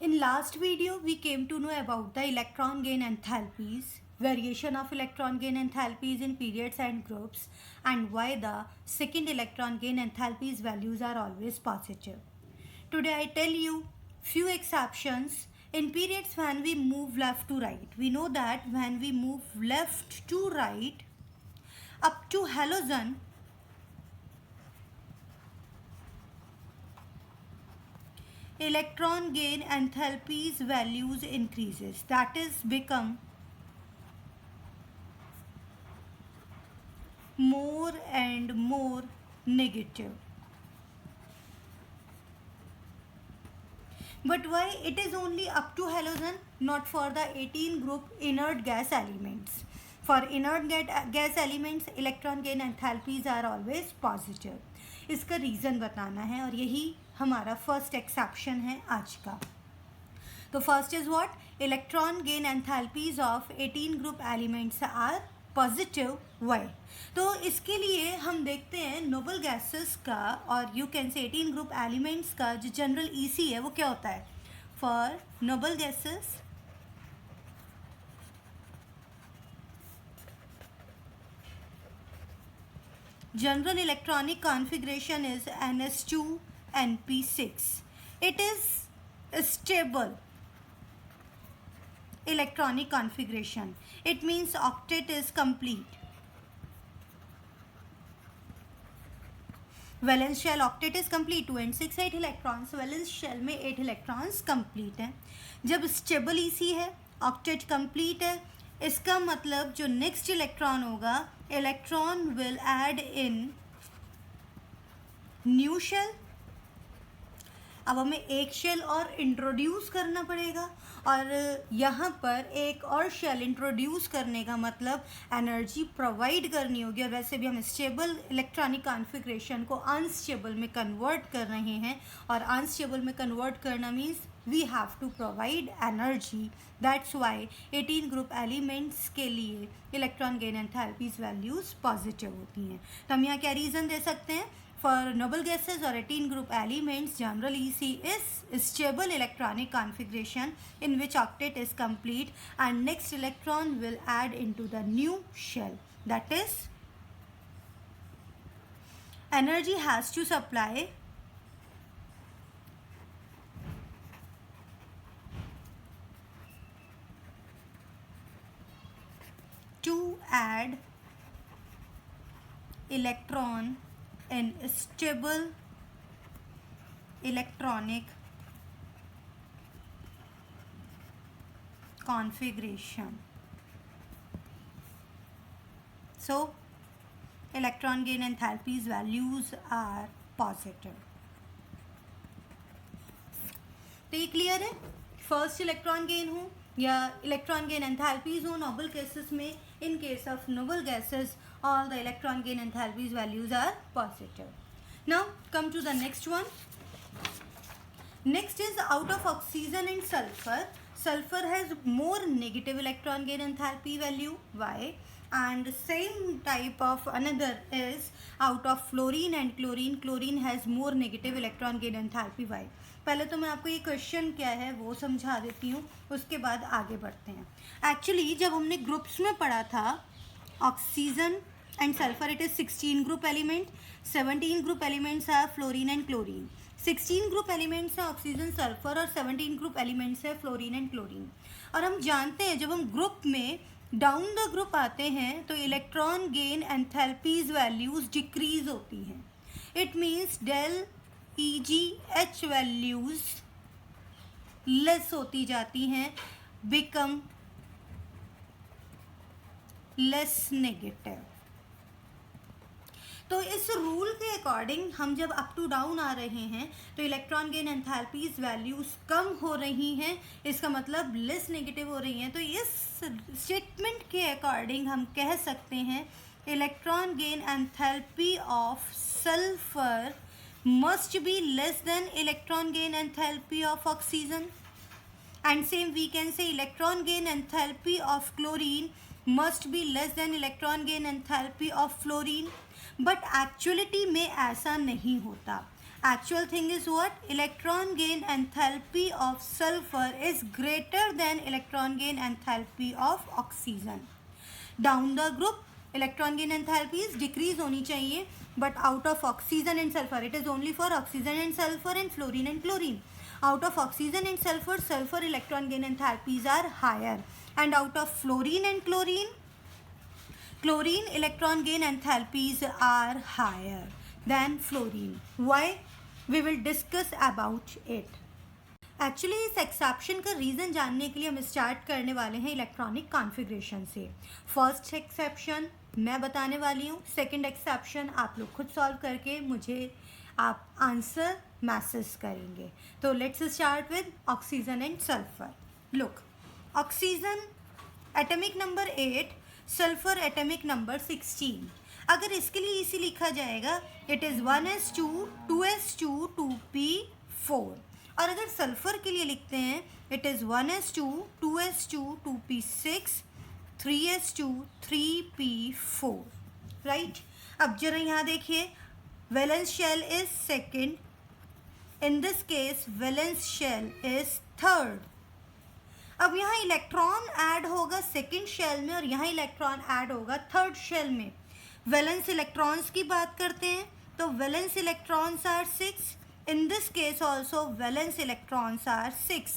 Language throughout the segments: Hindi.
In last video, we came to know about the electron gain enthalpies, variation of electron gain enthalpies in periods and groups, and why the second electron gain enthalpies values are always positive. Today I tell you few exceptions in periods when we move left to right. We know that when we move left to right up to halogen, electron gain enthalpies values increases, that is become more and more negative. But why it is only up to halogen, not for the 18 group inert gas elements. For inert gas elements electron gain enthalpies are always positive. इसका रीज़न बताना है और यही हमारा फर्स्ट एक्सेप्शन है आज का. तो first is what, electron gain enthalpies of 18 group elements are positive. Why? तो इसके लिए हम देखते हैं नोबल गैसेस का और you can say 18 group elements का जो जनरल ईसी है वो क्या होता है. For noble gases general electronic configuration is ns2np6. It is a stable electronic configuration. It means octet is complete. Valence shell octet is complete. 2 and 6 8 electrons. Valence shell में 8 इलेक्ट्रॉन्स कंप्लीट हैं. जब स्टेबल ईसी है, ऑक्टेट कंप्लीट है, इसका मतलब जो नेक्स्ट इलेक्ट्रॉन होगा, electron will add in new shell. अब हमें एक शेल और इंट्रोड्यूस करना पड़ेगा और यहाँ पर एक और शेल इंट्रोड्यूस करने का मतलब एनर्जी प्रोवाइड करनी होगी. और वैसे भी हम स्टेबल इलेक्ट्रॉनिक कॉन्फ़िगरेशन को अनस्टेबल में कन्वर्ट कर रहे हैं और अनस्टेबल में कन्वर्ट करना means we have to provide energy. That's why 18 group elements के लिए electron gain enthalpies values positive होती हैं. तो हम यहाँ क्या रीज़न दे सकते हैं. For noble gases or 18 group elements, general EC is stable electronic configuration in which octet is complete and next electron will add into the new shell. That is, energy has to supply to add electron in stable electronic configuration. So electron gain enthalpies values are positive. तो ये क्लियर है. फर्स्ट इलेक्ट्रॉन गेन हो या इलेक्ट्रॉन गेन एंथैल्पीज हो नोबल केसेस में. In case of noble gases, all the electron gain enthalpies values are positive. Now come to the next one. Next is out of oxygen and sulfur. Sulfur has more negative electron gain enthalpy value. Why? And same type of another is out of fluorine and chlorine. Chlorine has more negative electron gain enthalpy. Why? पहले तो मैं आपको ये क्वेश्चन क्या है वो समझा देती हूँ, उसके बाद आगे बढ़ते हैं. एक्चुअली जब हमने ग्रुप्स में पढ़ा था oxygen and sulphur, it is 16 group element. 17 group elements are fluorine and chlorine. 16 group elements हैं ऑक्सीजन सल्फर और 17 ग्रुप एलिमेंट्स है फ्लोरीन एंड क्लोरीन. और हम जानते हैं जब हम ग्रुप में डाउन द ग्रुप आते हैं तो electron gain enthalpies values decrease होती हैं. It means del EGH values less होती जाती हैं, बिकम लेस नेगेटिव. तो इस रूल के अकॉर्डिंग हम जब अप टू डाउन आ रहे हैं तो इलेक्ट्रॉन गेन एंथैल्पीज वैल्यूज कम हो रही हैं, इसका मतलब लेस नेगेटिव हो रही हैं. तो इस स्टेटमेंट के अकॉर्डिंग हम कह सकते हैं electron gain enthalpy of sulphur must be less than electron gain enthalpy of oxygen, and same we can say electron gain enthalpy of chlorine must be less than electron gain enthalpy of fluorine. But actuality में ऐसा नहीं होता. Actual thing is what? Electron gain enthalpy of sulfur is greater than electron gain enthalpy of oxygen. Down the group, electron gain enthalpy is decrease होनी चाहिए, but out of oxygen and sulfur, it is only for oxygen and sulfur and fluorine and chlorine. Out of oxygen and sulfur, sulfur electron gain enthalpies are higher, and out of fluorine and chlorine, chlorine electron gain enthalpies are higher than fluorine. Why? We will discuss about it. Actually इस एक्सेप्शन का रीज़न जानने के लिए हम स्टार्ट करने वाले हैं इलेक्ट्रॉनिक कॉन्फ़िगरेशन से. फर्स्ट एक्सेप्शन मैं बताने वाली हूँ, सेकंड एक्सेप्शन आप लोग खुद सॉल्व करके मुझे आप आंसर मैसेज करेंगे. तो let's start with oxygen and sulphur. Look, oxygen atomic number 8, sulphur atomic number 16. अगर इसके लिए इसी लिखा जाएगा it is 1s2 2s2 2p4. और अगर सल्फर के लिए लिखते हैं it is 1s2 2s2 2p6 3s2 3p4. Right. अब जरा यहाँ देखिए, valence shell is second, in this case valence shell is third. अब यहाँ इलेक्ट्रॉन ऐड होगा सेकेंड शेल में और यहाँ इलेक्ट्रॉन ऐड होगा थर्ड शेल में. वैलेंस इलेक्ट्रॉन्स की बात करते हैं तो valence electrons are 6. In this case also valence electrons are 6.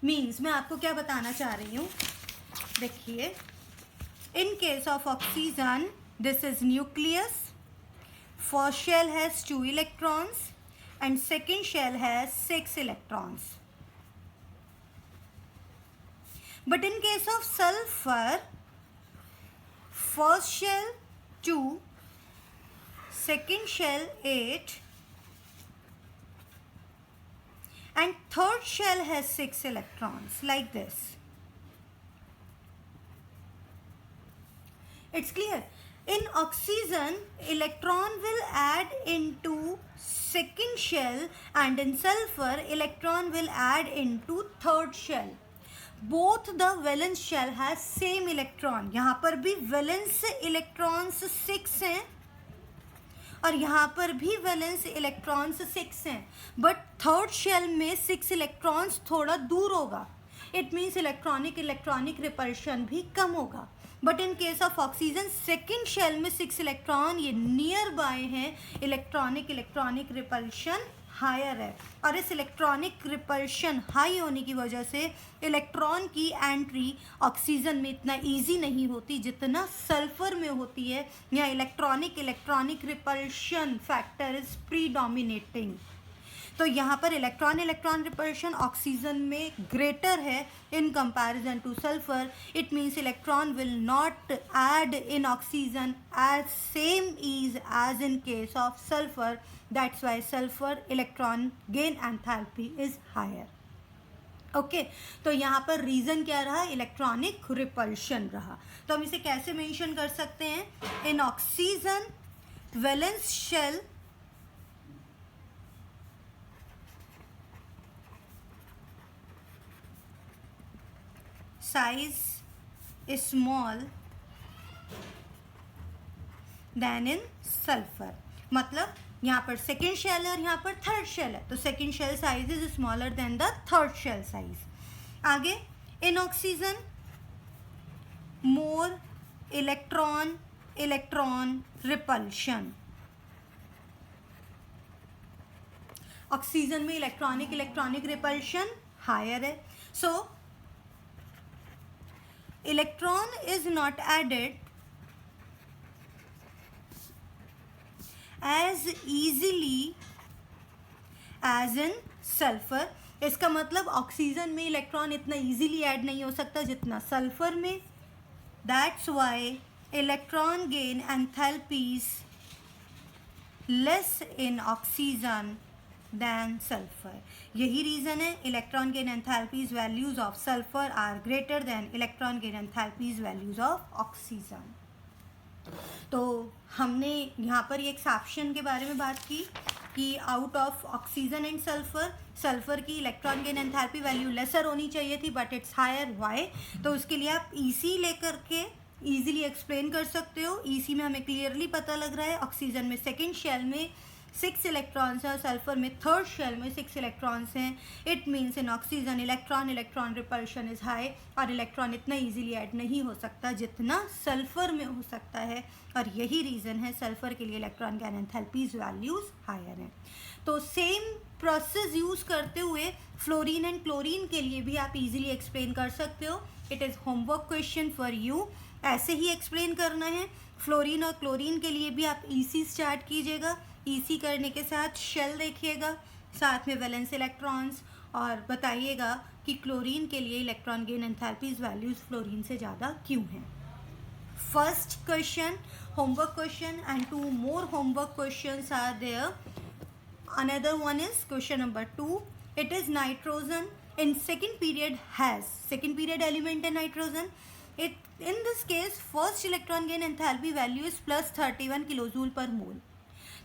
Means मैं आपको क्या बताना चाह रही हूँ, देखिए, in case of oxygen this is nucleus. First shell has 2 electrons and second shell has 6 electrons. But in case of sulphur, first shell 2, second shell 8 and third shell has 6 electrons, like this. It's clear. In oxygen, electron will add into second shell, and in sulfur electron will add into third shell. Both the valence shell has same electron. यहाँ पर भी वैलेंस इलेक्ट्रॉन्स 6 हैं और यहाँ पर भी वैलेंस इलेक्ट्रॉन्स 6 हैं, बट थर्ड शेल में 6 इलेक्ट्रॉन्स थोड़ा दूर होगा. इट मीन्स इलेक्ट्रॉनिक रिपल्शन भी कम होगा. But in case of oxygen second shell में 6 इलेक्ट्रॉन ये नियर बाय हैं, इलेक्ट्रॉनिक रिपल्शन हायर है. और इस इलेक्ट्रॉनिक रिपल्शन हाई होने की वजह से इलेक्ट्रॉन की एंट्री ऑक्सीजन में इतना इजी नहीं होती जितना सल्फर में होती है. या electronic repulsion factor is predominating. तो यहाँ पर इलेक्ट्रॉन रिपल्शन ऑक्सीजन में ग्रेटर है in comparison to sulphur. It means electron will not add in oxygen as same ease as in case of sulphur. That's why sulphur electron gain enthalpy is higher. Okay, तो यहाँ पर रीज़न क्या रहा? इलेक्ट्रॉनिक रिपल्शन रहा. तो हम इसे कैसे मेंशन कर सकते हैं? In oxygen valence shell size is small than in sulfur. मतलब यहाँ पर सेकेंड शेल है और यहाँ पर थर्ड शेल है, तो second shell size is smaller than the third shell size. आगे, in oxygen more electron repulsion. Oxygen में इलेक्ट्रॉनिक रिपल्शन हायर है. So electron is not added as easily as in sulfur. इसका मतलब ऑक्सीजन में इलेक्ट्रॉन इतना इजीली ऐड नहीं हो सकता जितना सल्फर में. That's why electron gain enthalpies less in oxygen than sulfur. यही रीज़न है electron gain enthalpies values of sulphur are greater than electron gain enthalpies values of oxygen. तो हमने यहाँ पर एक एक्सेप्शन के बारे में बात की कि out of oxygen and sulphur की electron gain enthalpy value lesser होनी चाहिए थी, बट इट्स हायर. वाई? तो उसके लिए आप ईसी लेकर के ईजिली एक्सप्लेन कर सकते हो. ईसी में हमें क्लियरली पता लग रहा है ऑक्सीजन में सेकेंड शेल में 6 इलेक्ट्रॉन्स हैं और सल्फर में थर्ड शेल में 6 इलेक्ट्रॉन्स हैं, it means in oxygen electron repulsion is high, और इलेक्ट्रॉन इतना इजीली ऐड नहीं हो सकता जितना सल्फर में हो सकता है, और यही रीज़न है सल्फर के लिए electron gain enthalpies values higher हैं। तो सेम प्रोसेस यूज़ करते हुए फ्लोरीन एंड क्लोरीन के लिए भी आप इजीली एक्सप्लेन कर सकते हो। It is homework question for you, ऐसे ही एक्सप्लेन करना है। फ्लोरीन और क्लोरीन के लिए भी आप ईसी स्टार्ट कीजिएगा, ईसी करने के साथ शेल देखिएगा, साथ में वैलेंस इलेक्ट्रॉन्स, और बताइएगा कि क्लोरीन के लिए electron gain enthalpies values fluorine से ज़्यादा क्यों हैं। First question homework question, and 2 more homework questions are there. Another one is question number 2. It is nitrogen in second period element है nitrogen. In this case first electron gain enthalpy value is plus 31 kilojoule per mole.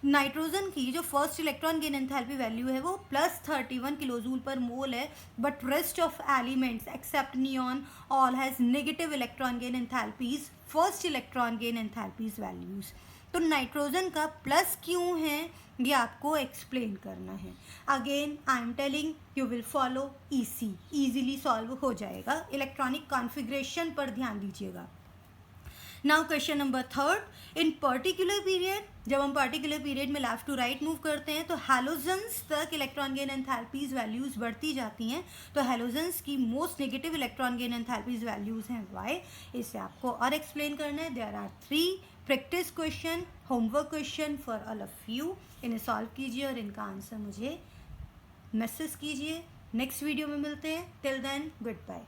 Nitrogen की जो first electron gain enthalpy value है वो प्लस 31 किलोजूल पर मोल है, but rest of elements except neon all has negative electron gain enthalpies, first electron gain enthalpies values. तो नाइट्रोजन का प्लस क्यों है ये आपको एक्सप्लेन करना है। Again I am telling you will follow EC, easily solve हो जाएगा। इलेक्ट्रॉनिक कॉन्फ़िगरेशन पर ध्यान दीजिएगा। नाउ क्वेश्चन नंबर 3, इन पर्टिकुलर पीरियड, जब हम पर्टिकुलर पीरियड में लेफ्ट टू राइट मूव करते हैं तो हैलोजेंस तक इलेक्ट्रॉन गेन एंथैल्पीज वैल्यूज़ बढ़ती जाती हैं। तो हैलोजेंस की most negative electron gain enthalpies values हैं वाई। इसे आपको और एक्सप्लेन करना है। There are 3 practice question, homework question for all of you. इन्हें सॉल्व कीजिए और इनका आंसर मुझे मैसेज कीजिए। नेक्स्ट वीडियो में मिलते हैं। Till then good bye.